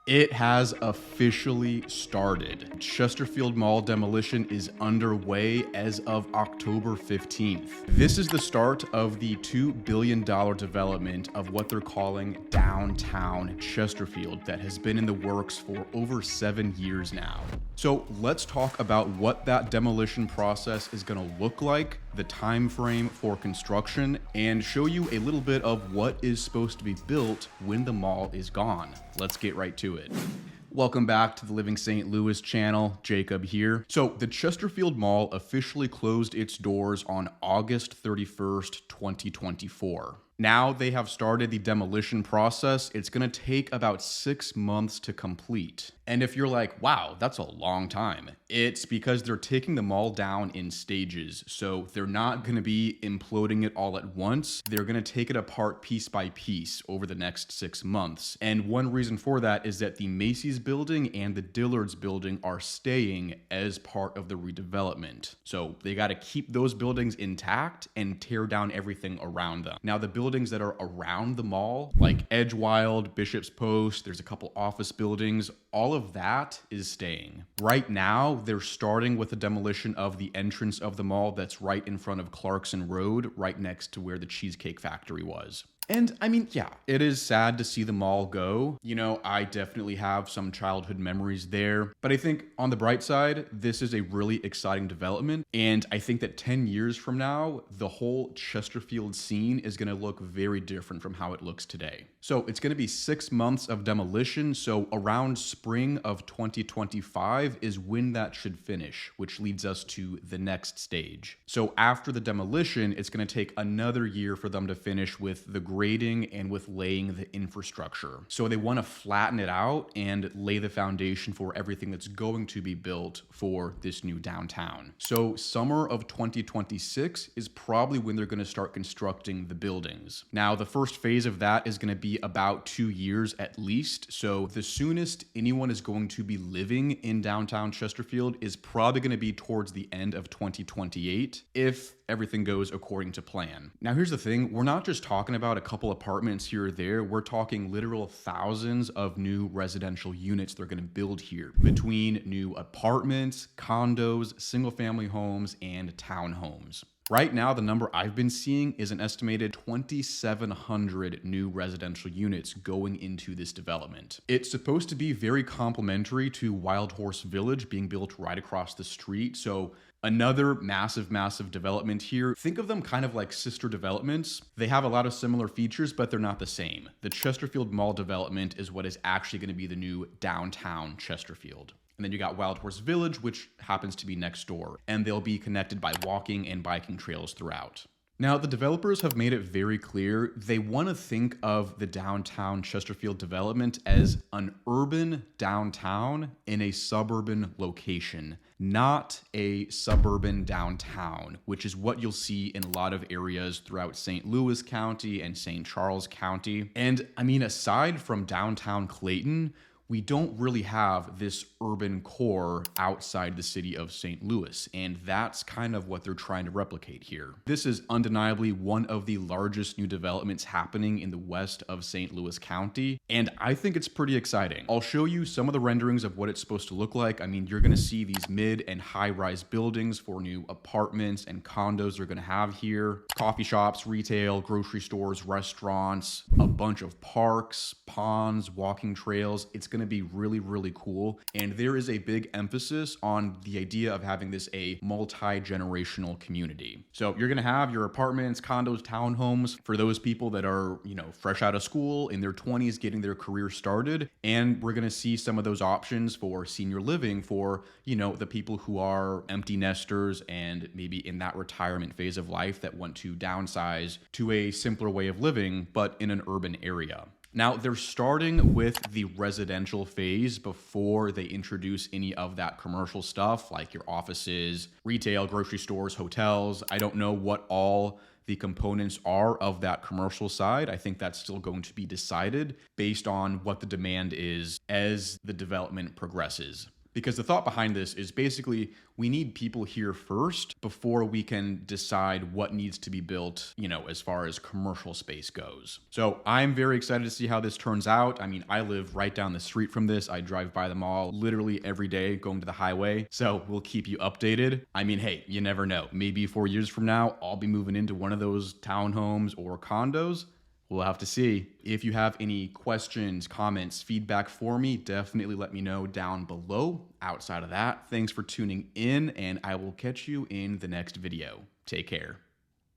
It has officially started. Chesterfield Mall demolition is underway as of October 15th. This is the start of the $2 billion development of what they're calling Downtown Chesterfield that has been in the works for over 7 years now. So let's talk about what that demolition process is going to look like, the time frame for construction, and show you a little bit of what is supposed to be built when the mall is gone. Let's get right to it. Welcome back to the Living St. Louis channel, Jacob here. So the Chesterfield Mall officially closed its doors on August 31st, 2024. Now they have started the demolition process. It's going to take about 6 months to complete. And if you're like, wow, that's a long time, it's because they're taking the mall down in stages. So they're not going to be imploding it all at once. They're going to take it apart piece by piece over the next 6 months. And one reason for that is that the Macy's building and the Dillard's building are staying as part of the redevelopment. So they got to keep those buildings intact and tear down everything around them. Now the buildings that are around the mall, like Edgewild, Bishop's Post, there's a couple office buildings, all of that is staying. Right now, they're starting with the demolition of the entrance of the mall that's right in front of Clarkson Road, right next to where the Cheesecake Factory was. And I mean, yeah, it is sad to see the mall go. You know, I definitely have some childhood memories there. But I think on the bright side, this is a really exciting development. And I think that 10 years from now, the whole Chesterfield scene is going to look very different from how it looks today. So it's going to be 6 months of demolition. So around spring of 2025 is when that should finish, which leads us to the next stage. So after the demolition, it's going to take another year for them to finish with the grading and with laying the infrastructure. So they want to flatten it out and lay the foundation for everything that's going to be built for this new downtown. So summer of 2026 is probably when they're going to start constructing the buildings. Now, the first phase of that is going to be about 2 years at least. So the soonest anyone is going to be living in downtown Chesterfield is probably going to be towards the end of 2028 if everything goes according to plan. Now, here's the thing. We're not just talking about a couple apartments here or there. We're talking literal thousands of new residential units they're going to build here between new apartments, condos, single-family homes, and townhomes. Right now, the number I've been seeing is an estimated 2,700 new residential units going into this development. It's supposed to be very complementary to Wild Horse Village being built right across the street. So another massive development here. Think of them kind of like sister developments. They have a lot of similar features, but they're not the same. The Chesterfield Mall development is what is actually going to be the new downtown Chesterfield. And then you got Wild Horse Village, which happens to be next door, and they'll be connected by walking and biking trails throughout. Now, the developers have made it very clear they want to think of the downtown Chesterfield development as an urban downtown in a suburban location, not a suburban downtown, which is what you'll see in a lot of areas throughout St. Louis County and St. Charles County. And I mean, aside from downtown Clayton, we don't really have this urban core outside the city of St. Louis, and that's kind of what they're trying to replicate here. This is undeniably one of the largest new developments happening in the west of St. Louis County, and I think it's pretty exciting. I'll show you some of the renderings of what it's supposed to look like. I mean, you're gonna see these mid and high-rise buildings for new apartments and condos they're gonna have here. Coffee shops, retail, grocery stores, restaurants, a bunch of parks, ponds, walking trails. It's going to be really cool, and there is a big emphasis on the idea of having this a multi-generational community. So you're going to have your apartments, condos, townhomes for those people that are, you know, fresh out of school in their 20s getting their career started, and we're going to see some of those options for senior living for, you know, the people who are empty nesters and maybe in that retirement phase of life that want to downsize to a simpler way of living but in an urban area. Now, they're starting with the residential phase before they introduce any of that commercial stuff like your offices, retail, grocery stores, hotels. I don't know what all the components are of that commercial side. I think that's still going to be decided based on what the demand is as the development progresses. Because the thought behind this is basically we need people here first before we can decide what needs to be built, as far as commercial space goes. So I'm very excited to see how this turns out. I mean, I live right down the street from this. I drive by the mall literally every day going to the highway. So we'll keep you updated. I mean, hey, you never know. Maybe 4 years from now, I'll be moving into one of those townhomes or condos. We'll have to see. If you have any questions, comments, feedback for me, definitely let me know down below. Outside of that, thanks for tuning in, and I will catch you in the next video. Take care.